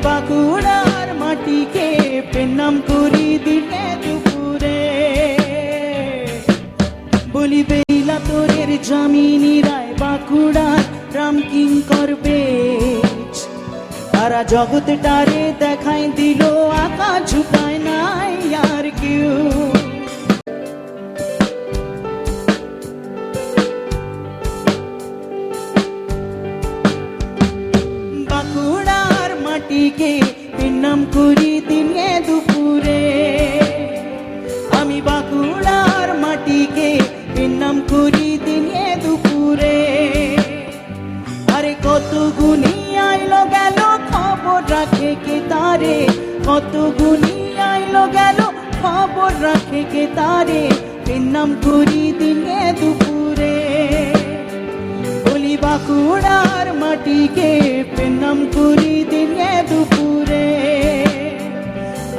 বাঁকুড়ার মাটিকে পেনাম করি দিনে দুপুরে। বলি বেইলা তোরের জামিনী রায় বাঁকুড়ার রামকিঙ্কর বেশ। তারা জগৎটারে দেখাই দিল আঁকা ঝুঁকায় নাই আর কেউ। বাঁকুড়ার মাটিকে পেনাম করি দিনে দুপুরে। আমি বাঁকুড়ার মাটিকে পেনাম করি দিনে দুপুরে। আরে কত গুণী আইলো গেল খবর রাখে কে তারে, কত গুণী আইলো গেল খবর রাখে কে তারে, পেনাম করি দিনে দুপুরে। বলি বাঁকুড়ার মাটিকে পেনাম করি দিনে দুপুরে।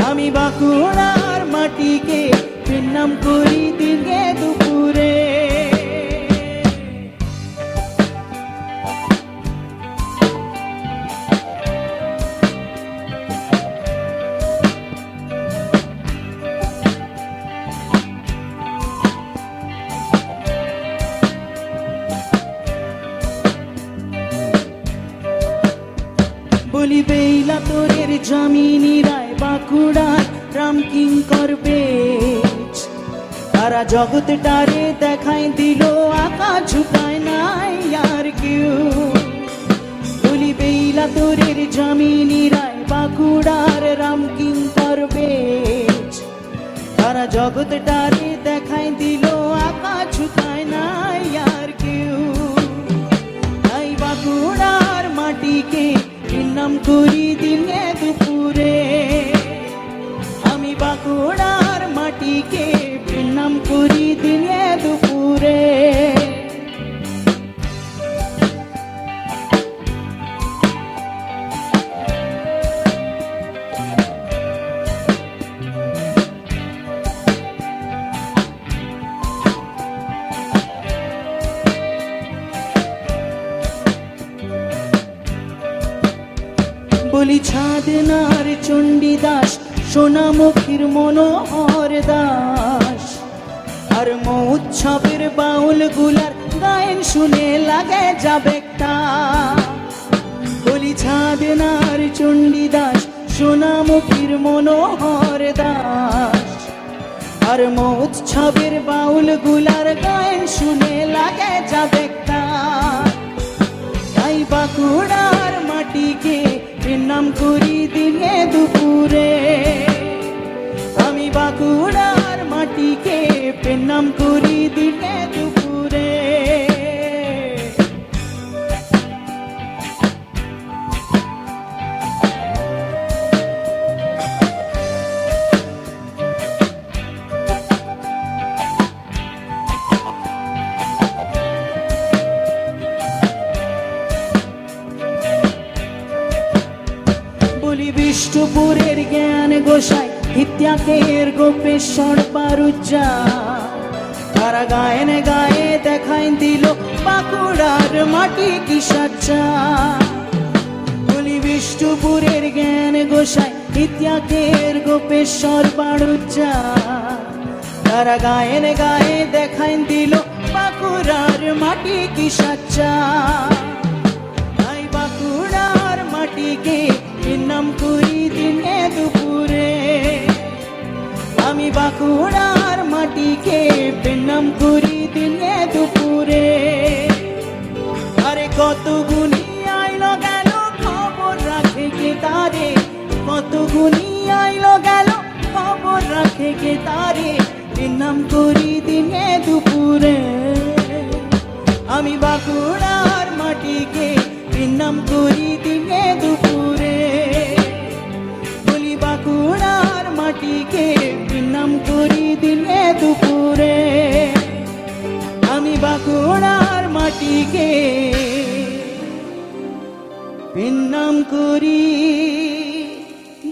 আমি বাঁকুড়ার মাটিকে পেনাম করি দিনে দুপুরে। বলি বেইলা তোরের জামিনী রায় বাঁকুড়ার রামকিঙ্কর বেশ। তারা জগৎটারে দেখাই দিল আঁকা ঝুঁকায় নাই আর কেউ। বলি বেইলা তোরের জামিনী রায় বাঁকুড়ার রামকিঙ্কর বেশ। তারা জগৎটারে দেখাই দিল আঁকা ঝুঁকায় নাই আর কেউ। তাই বাঁকুড়ার মাটিকে পেনাম করি দিনে দুপুরে। আমি বাঁকুড়ার মাটিকে পেনাম করি দিনে দুপুরে। বলি ছাদনার চণ্ডীদাস সোনামুখীর মনোহর দাস। আর মহোৎসবের বাউল গুলার গায়ন শুনে লাগে যাবে তা। বলি ছাদনার চণ্ডীদাস সোনামুখীর মনোহর দাস। আর মহোৎসবের বাউল গুলার গায়ন শুনে লাগে যাবে তা। তাই বাঁকুড়ার মাটিকে পেনাম করি দিনে দুপুরে। আমি বাঁকুড়ার মাটিকে পেনাম করি দিনে দুপুরে। বলি বিষ্ণুপুরের জ্ঞান গোসাই ইত্যাকের গোপেশ্বর পারুজ্জা। তারা গায়নে গায়ে দেখাই দিল বাঁকুড়ার মাটি কি সাচ্চা। বলি বিষ্ণুপুরের জ্ঞান গোসাই ইত্যাকের গোপেশ্বর পারুজ্জা। তারা গায়নে গায়ে দেখাই দিল বাঁকুড়ার মাটি কি সাচ্চা। তাই বাঁকুড়ার মাটিকে পেনাম করি দিনে দুপুরে। আমি বাঁকুড়ার মাটিকে পেনাম করি দিনে দুপুরে। আরে কত গুণী আইলো গেল খবর রাখে কে তারে, কত গুণী আইলো গেল খবর রাখে কে তারে, পেনাম করি দিনে দুপুরে। আমি বাঁকুড়ার মাটিকে পেনাম করি দিনে দুপুরে। বলি বাঁকুড়ার মাটিকে পেনাম করি দিনে দুপুরে। আমি বাঁকুড়ার মাটিকে পেনাম করি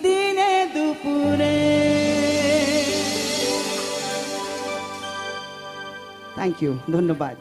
দিনে দুপুরে। থ্যাংক ইউ, ধন্যবাদ।